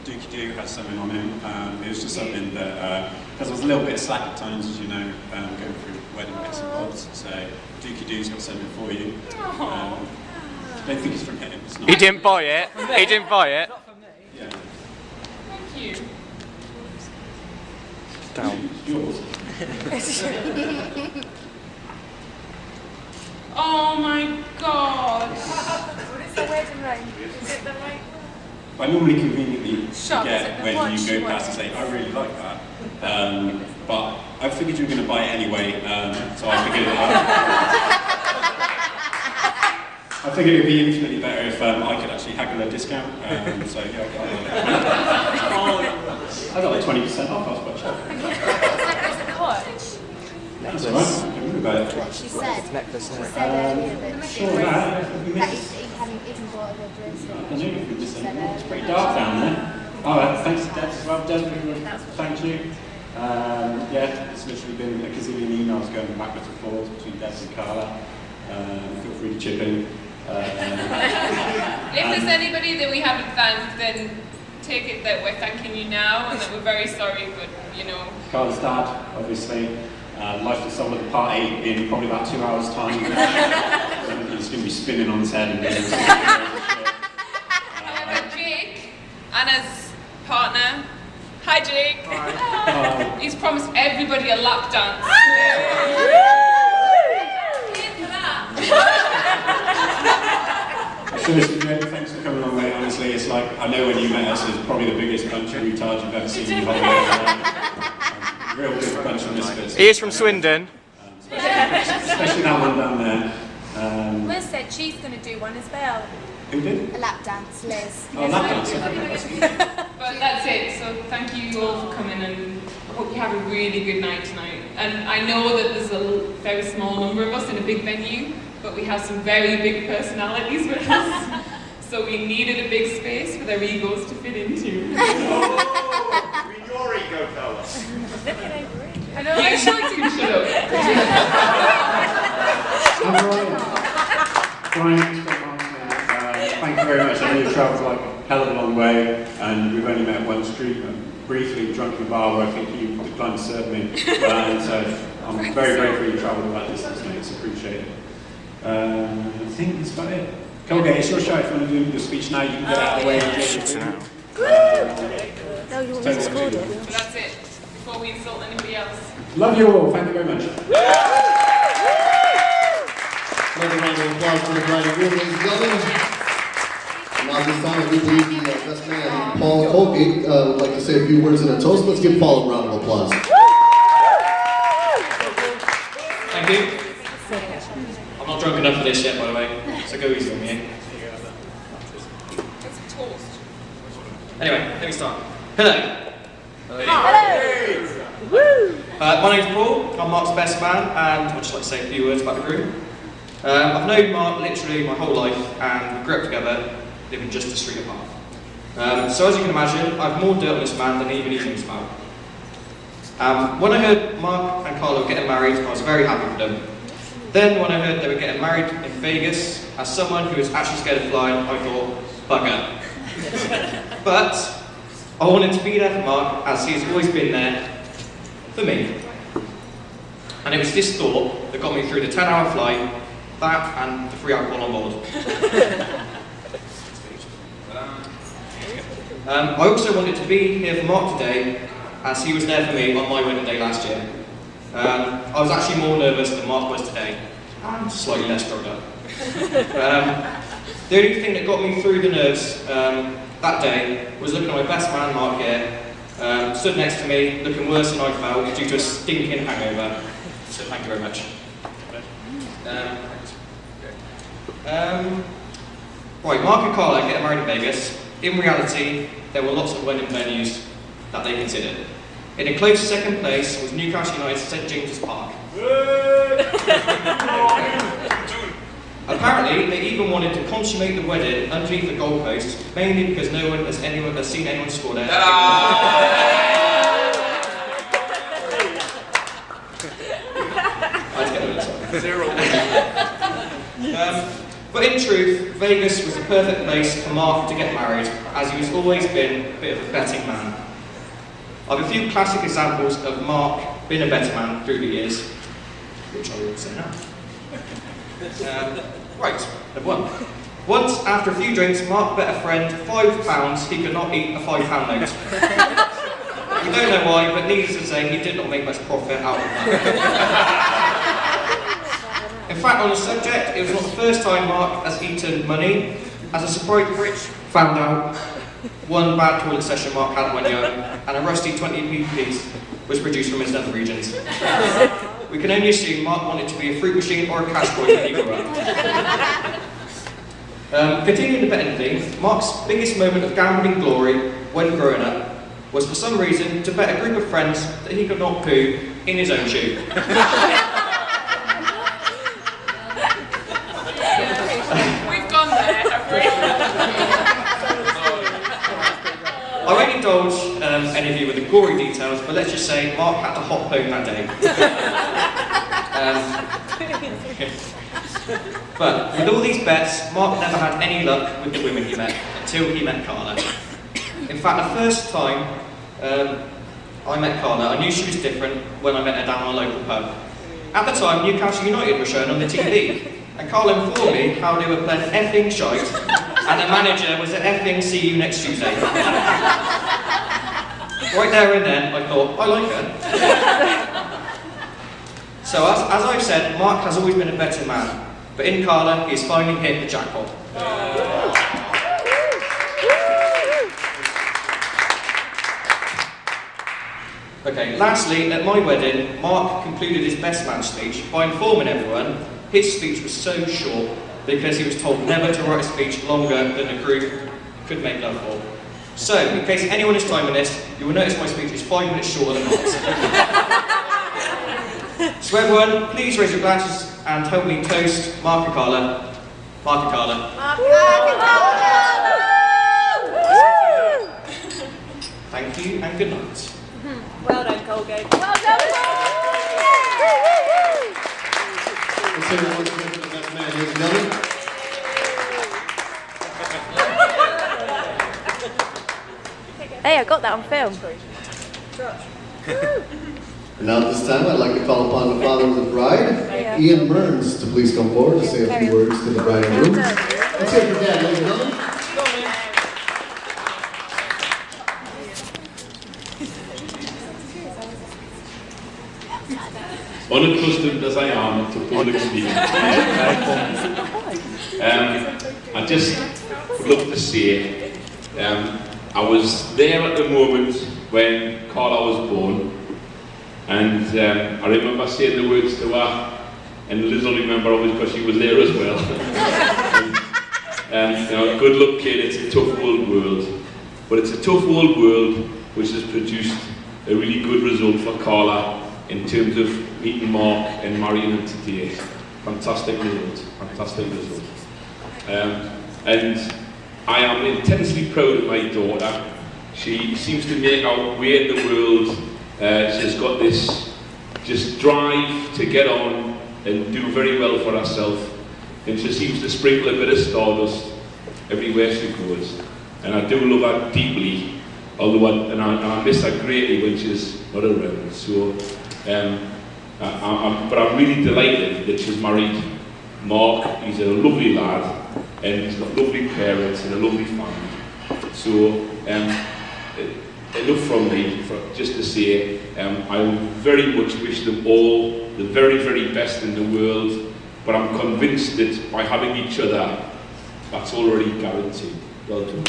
Dookie Doo has something on him. It was just something that, because I was a little bit slack at times, as you know, going through wedding bits and bobs. So Dookie Doo's got something for you. I don't think it's from him. It's not. He didn't buy it. He didn't buy it. Not from me. Yeah. Thank you. Down. It's yours. Oh my god. What is the wedding ring? Is it the right one? I normally conveniently Shut up, is forget it the when watch you go one? past and say, I really like that. But I figured you were going to buy it anyway, so I figured I figured it would be infinitely better if I could actually haggle a discount. So yeah, I got like 20% off. I was quite shocked. Is it the watch? That's alright. I can about it. She said. Necklace, isn't it? Earlier that Sure, that if we that missed. he hadn't even bought a bracelet. I don't know if we missed anything. It's pretty dark down there. Oh, thanks to Des as well. Des, thank you. Yeah, it's literally been a gazillion emails going backwards and forwards between Des and Carla. Feel free to chip in. If there's anybody that we haven't thanked, then take it that we're thanking you now and that we're very sorry, but you know. Carla's dad, obviously. Life to solve at the party in probably about 2 hours' time. He's going to be spinning on his head and getting Jake, Anna's partner. Hi, Jake. Hi. He's promised everybody a lap dance. Here for that. Seriously, Jake, thanks for coming along, mate. Honestly, it's like, I know when you met us, it's probably the biggest bunch of retards you've ever seen in your whole life. Real big bunch of misfits. He is from Swindon. Especially that one down there. Liz said she's going to do one as well. Who did? A lap dance, Liz. Oh, lap dance. That's good. But that's it. So thank you all for coming, and I hope you have a really good night tonight. And I know that there's a very small number of us in a big venue, but we have some very big personalities with us. So we needed a big space for their egos to fit into. Oh, in your ego, Carla. I know, I sure can shut up. Brian, thank you very much. I know you've travelled like a hell of a long way, and we've only met once briefly drunk in a bar where I think you declined to serve me. And so I'm very grateful you travelled that distance, mate. It's appreciated. I think that's about it. Okay, it's your show. If you want to do your speech now, you can get out of the way. No, you want me to record it? But that's it. Before we insult anybody else. Love you all. Thank you very much. Another round of applause for the bride and groom, ladies and gentlemen. Now this time, I do believe the best man, Paul Colgate, would like to say a few words in a toast. Let's give Paul a round of applause. Thank you. I'm not drunk enough for this yet, by the way, so go easy on me. It's a toast. Anyway, let me start. Hello. Woo! My name's Paul, I'm Mark's best man, and I'd just like to say a few words about the group. I've known Mark literally my whole life, and we grew up together, living just a street apart. So as you can imagine, I have more dirt on this man than even he thinks about. When I heard Mark and Carla were getting married, I was very happy for them. Then when I heard they were getting married in Vegas, as someone who was actually scared of flying, I thought, bugger. But I wanted to be there for Mark, as he's always been there for me. And it was this thought that got me through the 10-hour flight, that and the free alcohol on board. I also wanted to be here for Mark today, as he was there for me on my wedding day last year. I was actually more nervous than Mark was today, and slightly less drugged up. The only thing that got me through the nerves that day was looking at my best man Mark here, stood next to me, looking worse than I felt due to a stinking hangover. So thank you very much. Right, Mark and Carla get married in Vegas. In reality, there were lots of wedding venues that they considered. In a close second place was Newcastle United's St James's Park. Apparently, they even wanted to consummate the wedding underneath the goalpost, mainly because no one has seen anyone score there. Let's get over this one. But in truth, Vegas was the perfect place for Mark to get married, as he has always been a bit of a betting man. I have a few classic examples of Mark being a better man through the years, which I will say now. Right, number one. Once, after a few drinks, Mark bet a friend £5 he could not eat a £5 note. We don't know why, but needless to say, he did not make much profit out of that. In fact, on the subject, it was not the first time Mark has eaten money. As a surprise, Rich found out one bad toilet session Mark had when young, and a rusty 20p piece was produced from his nether regions. We can only assume Mark wanted to be a fruit machine or a cash boy when he grew up. Continuing the betting theme, Mark's biggest moment of gambling glory when growing up was for some reason to bet a group of friends that he could not poo in his own shoe. We've gone there, have we? I won't indulge any of you with the gory details, but let's just say Mark had to hot bone that day. But with all these bets, Mark never had any luck with the women he met until he met Carla. In fact, the first time I met Carla, I knew she was different when I met her down our local pub. At the time, Newcastle United were shown on the TV, and Carla informed me how they were playing effing shite, and the manager was at effing see you next Tuesday. Right there and then, I thought, I like her. So, as I've said, Mark has always been a better man, but in Carla, he has finally hit the jackpot. Okay, lastly, at my wedding, Mark concluded his best man speech by informing everyone his speech was so short because he was told never to write a speech longer than the group could make love for. So, in case anyone is timing this, you will notice my speech is 5 minutes shorter than Mark's. So everyone, please raise your glasses and help me toast Mark and Carla. Mark and Carla. Mark and Carla! Thank you and good night. Well done, Colgate. Well done, Let's hear it once again for the best man, ladies and gentlemen. Hey, I got that on film. And now at this time, I'd like to call upon the father of the bride, Ian Mearns, to please come forward to say a few words to the bride and groom. Let's hear it for Dad, ladies and gentlemen. Unaccustomed as I am to public speaking, I just would love to say I was there at the moment when Carla was born, and I remember saying the words to her, and Liz will remember always because she was there as well. You know, good luck, kid, it's a tough old world, but it's a tough old world which has produced a really good result for Carla in terms of meeting Mark and marrying him today. Fantastic result, fantastic result. And I am intensely proud of my daughter. She seems to make her way in the world. She's got this just drive to get on and do very well for herself. And she seems to sprinkle a bit of stardust everywhere she goes. And I do love her deeply, although I miss her greatly when she's not around. So, but I'm really delighted that she's married Mark. He's a lovely lad, and he's got lovely parents and a lovely family. So, enough from me just to say I very much wish them all the very, very best in the world, but I'm convinced that by having each other, that's already guaranteed. Well done.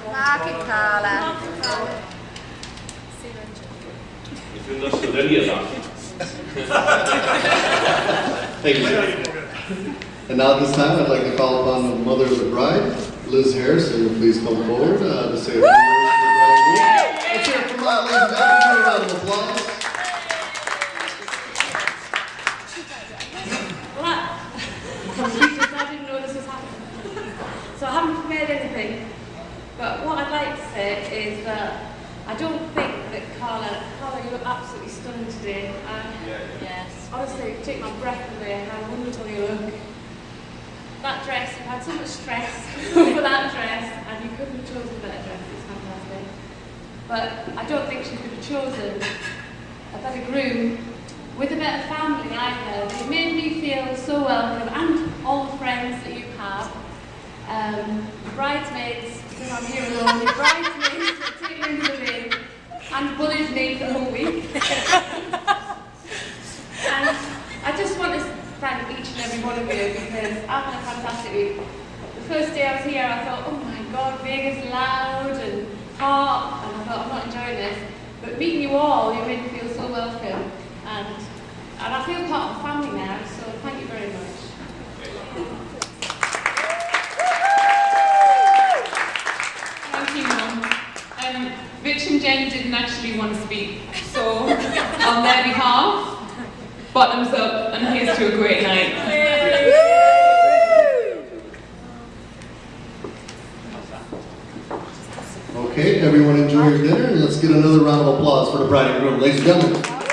Mark and Carla. If you understood any of that. Thank you, sir. And now at this time, I'd like to call upon the mother of the bride, Liz Harris, and please come forward to say a few words to the bride and groom. Let's hear it from ladies and gentlemen. A round of applause. Well, I'm speechless. I didn't know this was happening. So I haven't prepared anything. But what I'd like to say is that I don't think that Carla, you're absolutely stunning today. Yes. Honestly, take my breath away. How wonderful you look. That dress, you had so much stress over that dress, and you couldn't have chosen a better dress. It's fantastic. But I don't think she could have chosen a better groom with a better family either. It made me feel so welcome, and all the friends that you have. The bridesmaids, because I'm here alone, the bridesmaids that take me into the bin and bullied me the whole week. And I just want to thank each and every one of you because I've had a fantastic week. The first day I was here, I thought, oh my God, Vegas loud and hot, and I thought, I'm not enjoying this. But meeting you all, you made me feel so welcome, and I feel part of the family now, so thank you very much. Thank you, Mum. Rich and Jen didn't actually want to speak, so on their behalf, bottoms up, and here's to a great night. Okay, everyone enjoy your dinner, and let's get another round of applause for the bride and groom, ladies and gentlemen.